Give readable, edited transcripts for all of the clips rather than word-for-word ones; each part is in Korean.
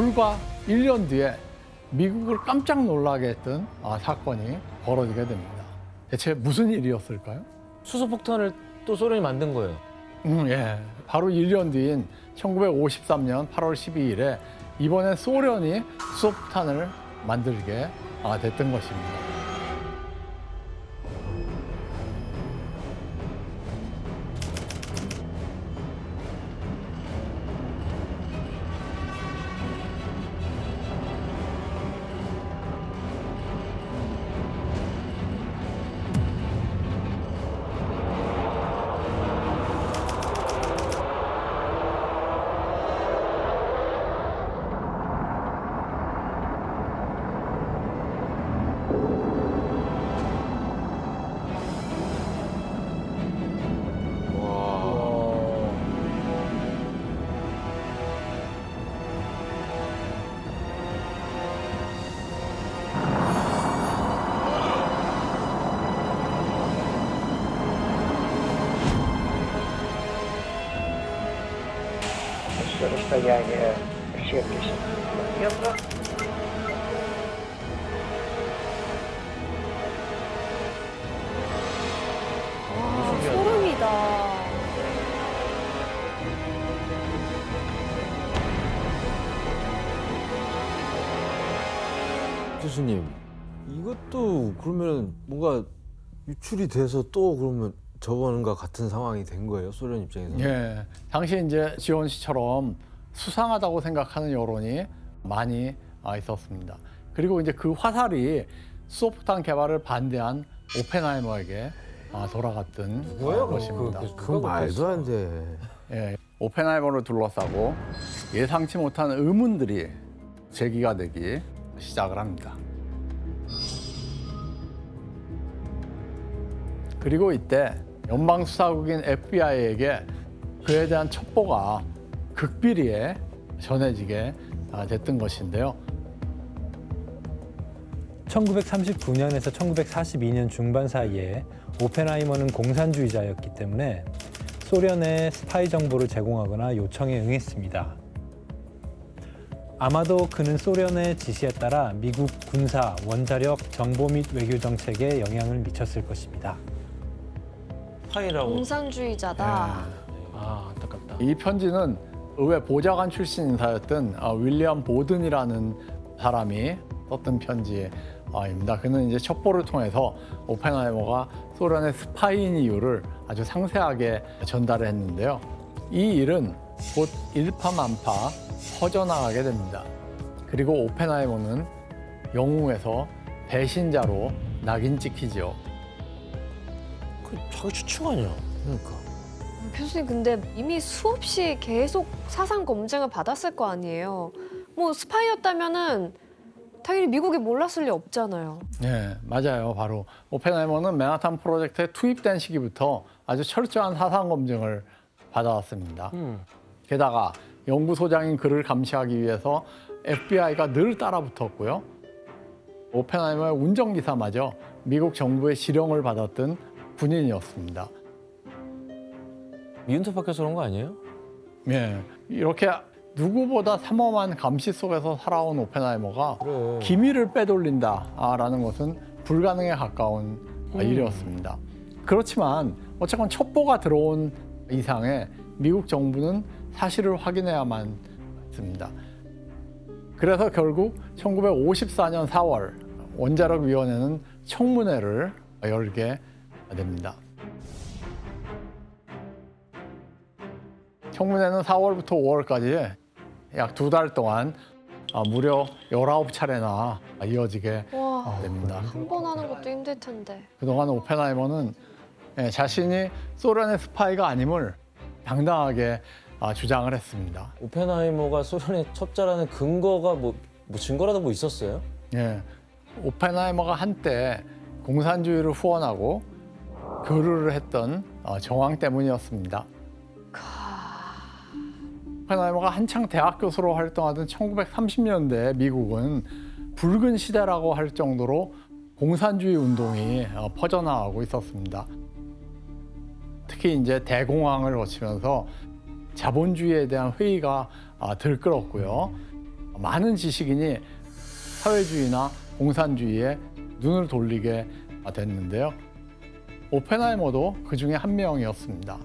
불과 1년 뒤에 미국을 깜짝 놀라게 했던 사건이 벌어지게 됩니다. 대체 무슨 일이었을까요? 수소폭탄을 또 소련이 만든 거예요. 예. 바로 1년 뒤인 1953년 8월 12일에 이번에 소련이 수소폭탄을 만들게 됐던 것입니다. Расстояние 70 километров. 소름이다. 교수님, 이것도 그러면 뭔가 유출이 돼서 또 그러면 저번과 같은 상황이 된 거예요, 소련 입장에서? 예. 당시 이제 지원 씨처럼 수상하다고 생각하는 여론이 많이 있었습니다. 그리고 이제 그 화살이 수소폭탄 개발을 반대한 오펜하이머에게 돌아갔던 것입니다. 그건 말도 안 돼. 예, 오펜하이머를 둘러싸고 예상치 못한 의문들이 제기가 되기 시작을 합니다. 그리고 이때 연방수사국인 FBI에게 그에 대한 첩보가 극비리에 전해지게 됐던 것인데요. 1939년에서 1942년 중반 사이에 오펜하이머는 공산주의자였기 때문에 소련에 스파이 정보를 제공하거나 요청에 응했습니다. 아마도 그는 소련의 지시에 따라 미국 군사, 원자력, 정보 및 외교 정책에 영향을 미쳤을 것입니다. 파이라고. 공산주의자다. 아, 안타깝다. 이 편지는 의회 보좌관 출신 인사였던 윌리엄 보든이라는 사람이 썼던 편지입니다. 그는 이제 첩보를 통해서 오펜하이머가 소련의 스파이인 이유를 아주 상세하게 전달을 했는데요. 이 일은 곧 일파만파 퍼져나가게 됩니다. 그리고 오펜하이머는 영웅에서 배신자로 낙인 찍히죠. 그 자기 추측 아니야? 그러니까. 교수님 근데 이미 수없이 계속 사상 검증을 받았을 거 아니에요. 뭐 스파이였다면은 당연히 미국이 몰랐을 리 없잖아요. 네, 맞아요. 바로 오펜하이머는 맨하탄 프로젝트에 투입된 시기부터 아주 철저한 사상 검증을 받아왔습니다. 게다가 연구소장인 그를 감시하기 위해서 FBI가 늘 따라붙었고요. 오펜하이머의 운전기사마저 미국 정부의 지령을 받았던 군인이었습니다. 미운털 박혀서 그런 거 아니에요? 예, 이렇게 누구보다 삼엄한 감시 속에서 살아온 오펜하이머가 그래. 기밀을 빼돌린다라는 것은 불가능에 가까운 일이었습니다. 그렇지만 어쨌건 첩보가 들어온 이상에 미국 정부는 사실을 확인해야만 했습니다. 그래서 결국 1954년 4월 원자력위원회는 청문회를 열게 됩니다. 청문회는 4월부터 5월까지 약 2달 동안 무려 19차례나 이어지게 와, 됩니다. 한 번 하는 것도 힘들 텐데. 그동안 오펜하이머는 자신이 소련의 스파이가 아님을 당당하게 주장을 했습니다. 오펜하이머가 소련의 첩자라는 근거가 뭐 증거라도 뭐 있었어요? 예, 오펜하이머가 한때 공산주의를 후원하고 교류를 했던 정황 때문이었습니다. 오펜하이머가 한창 대학 교수로 활동하던 1930년대 미국은 붉은 시대라고 할 정도로 공산주의 운동이 퍼져나가고 있었습니다. 특히 이제 대공황을 거치면서 자본주의에 대한 회의가 들끓었고요. 많은 지식인이 사회주의나 공산주의에 눈을 돌리게 됐는데요. 오펜하이머도 그 중에 한 명이었습니다.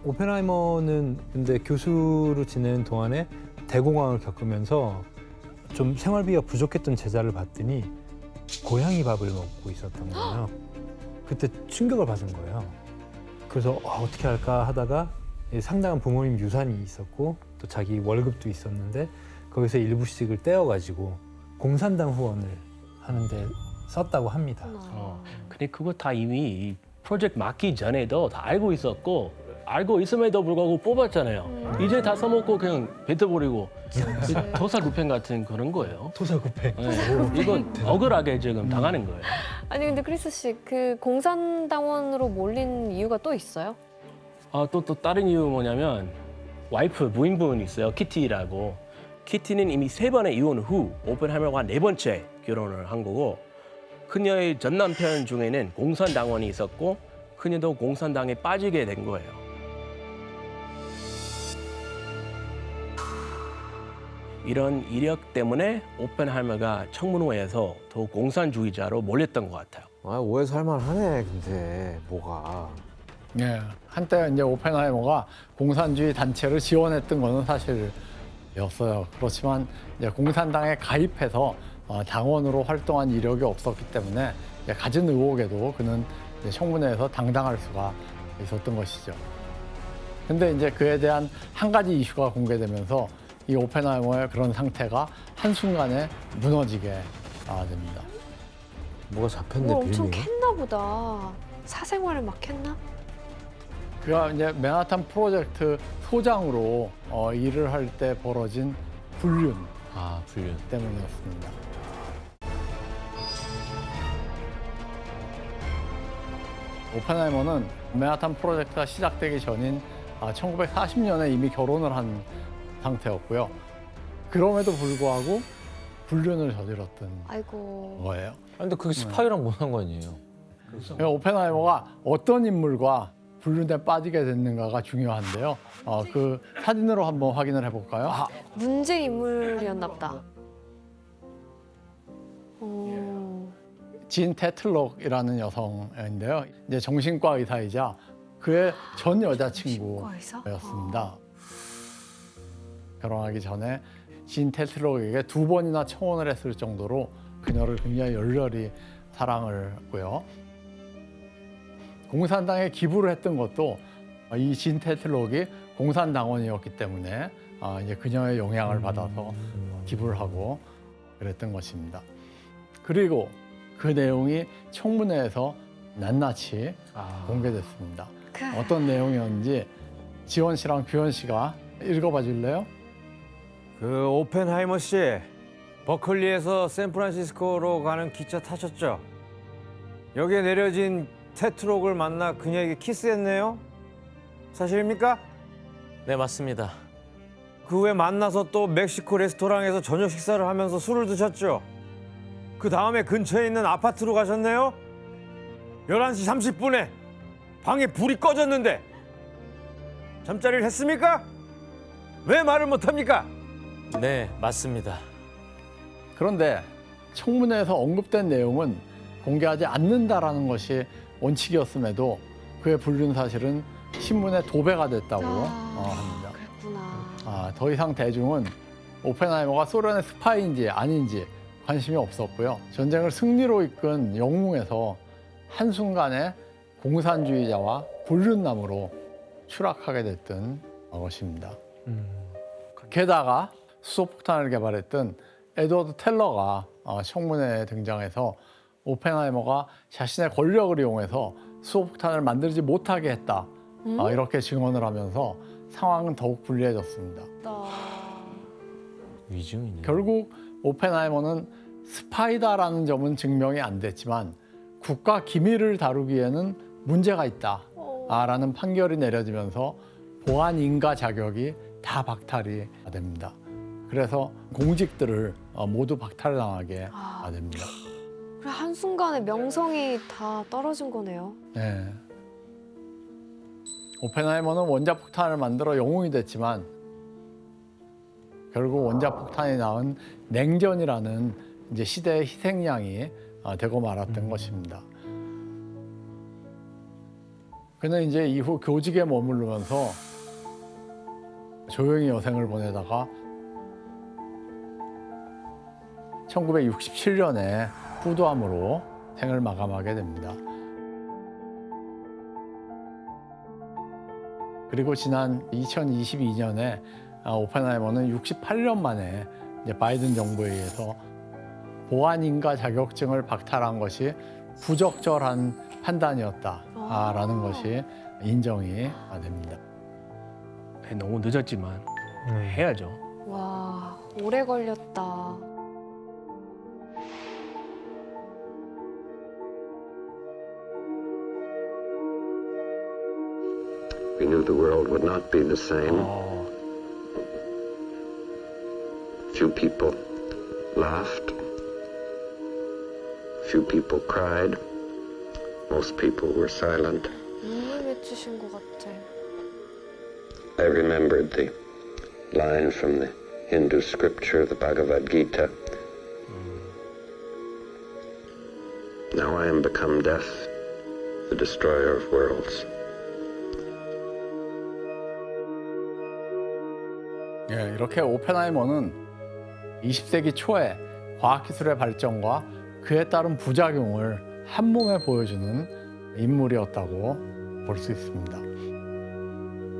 오펜하이머는 근데 교수로 지내는 동안에 대공황을 겪으면서 좀 생활비가 부족했던 제자를 봤더니 고양이 밥을 먹고 있었던 거예요. 그때 충격을 받은 거예요. 그래서 어떻게 할까 하다가 상당한 부모님 유산이 있었고 또 자기 월급도 있었는데 거기서 일부씩을 떼어가지고 공산당 후원을 하는데 썼다고 합니다. 근데 그거 다 이미 이 프로젝트 맡기 전에도 다 알고 있었고 알고 있음에도 불구하고 뽑았잖아요. 이제 다 써먹고 그냥 뱉어버리고 토사구팽 같은 그런 거예요. 토사구팽. 네. 이건 억울하게 지금 당하는 거예요. 아니 근데 크리스 씨 그 공산당원으로 몰린 이유가 또 있어요? 또 다른 이유 뭐냐면 와이프 부인분 있어요. 키티라고. 키티는 이미 3번의 이혼 후 오펜하이머와 4번째 결혼을 한 거고 그녀의 전 남편 중에는 공산당원이 있었고 그녀도 공산당에 빠지게 된 거예요. 이런 이력 때문에 오펜하이머가 청문회에서 더 공산주의자로 몰렸던 것 같아요. 오해 살만하네. 근데 뭐가. 예, 한때 이제 오펜하이머가 공산주의 단체를 지원했던 것은 사실이었어요. 그렇지만 이제 공산당에 가입해서 당원으로 활동한 이력이 없었기 때문에 이제 가진 의혹에도 그는 이제 청문회에서 당당할 수가 있었던 것이죠. 근데 이제 그에 대한 한 가지 이슈가 공개되면서 이 오펜하이머의 그런 상태가 한순간에 무너지게 됩니다. 뭐가 잡혔네, 뭘 엄청 빌미. 캤나 보다. 사생활을 막 캤나? 그가 이제 맨하탄 프로젝트 소장으로 일을 할 때 벌어진 불륜 불륜. 때문이었습니다. 오펜하이머는 맨하탄 프로젝트가 시작되기 전인 1940년에 이미 결혼을 한 상태였고요. 그럼에도 불구하고 불륜을 저질렀던 아이고. 거예요. 근데 그게 스파이랑 뭔 상관이에요? 그러니까 오펜하이머가 어떤 인물과 불륜에 빠지게 됐는가가 중요한데요. 그 사진으로 한번 확인을 해볼까요? 문제 인물이었나 보다. 진 테틀록이라는 여성인데요. 이제 정신과 의사이자 그의 전 여자친구였습니다. 결혼하기 전에 진 테틀록에게 2번이나 청혼을 했을 정도로 그녀를 굉장히 열렬히 사랑을 했고요. 공산당에 기부를 했던 것도 이 진 테틀록이 공산당원이었기 때문에 이제 그녀의 영향을 받아서 기부를 하고 그랬던 것입니다. 그리고 그 내용이 청문회에서 낱낱이 공개됐습니다. 어떤 내용이었는지 지원 씨랑 규현 씨가 읽어봐 줄래요? 그 오펜하이머 씨, 버클리에서 샌프란시스코로 가는 기차 타셨죠? 여기에 내려진 테트록을 만나 그녀에게 키스했네요? 사실입니까? 네, 맞습니다. 그 후에 만나서 또 멕시코 레스토랑에서 저녁 식사를 하면서 술을 드셨죠? 그 다음에 근처에 있는 아파트로 가셨네요? 11시 30분에 방에 불이 꺼졌는데 잠자리를 했습니까? 왜 말을 못합니까? 네, 맞습니다. 그런데 청문회에서 언급된 내용은 공개하지 않는다라는 것이 원칙이었음에도 그의 불륜 사실은 신문에 도배가 됐다고 합니다. 그랬구나. 더 이상 대중은 오펜하이머가 소련의 스파이인지 아닌지 관심이 없었고요. 전쟁을 승리로 이끈 영웅에서 한순간에 공산주의자와 불륜남으로 추락하게 됐던 것입니다. 게다가 수소폭탄을 개발했던 에드워드 텔러가 청문회에 등장해서 오펜하이머가 자신의 권력을 이용해서 수소폭탄을 만들지 못하게 했다. 이렇게 증언을 하면서 상황은 더욱 불리해졌습니다. 위증이네. 결국 오펜하이머는 스파이다라는 점은 증명이 안 됐지만 국가 기밀을 다루기에는 문제가 있다라는 판결이 내려지면서 보안 인가 자격이 다 박탈이 됩니다. 그래서 공직들을 모두 박탈당하게 됩니다. 그래 한순간에 명성이 다 떨어진 거네요. 네. 오펜하이머는 원자폭탄을 만들어 영웅이 됐지만 결국 원자폭탄이 낳은 냉전이라는 이제 시대의 희생양이 되고 말았던 것입니다. 그는 이제 이후 교직에 머무르면서 조용히 여생을 보내다가 1967년에 후두암으로 생을 마감하게 됩니다. 그리고 지난 2022년에 오펜하이머는 68년 만에 이제 바이든 정부에 의해서 보안인가 자격증을 박탈한 것이 부적절한 판단이었다라는 것이 인정이 됩니다. 너무 늦었지만 해야죠. 와, 오래 걸렸다. We knew the world would not be the same. Few people laughed. Few people cried. Most people were silent. 눈물 맺히신 것 같아. I remembered the line from the Hindu scripture, the Bhagavad Gita. Now I am become death, the destroyer of worlds. 예, 이렇게 오펜하이머는 20세기 초에 과학기술의 발전과 그에 따른 부작용을 한 몸에 보여주는 인물이었다고 볼 수 있습니다.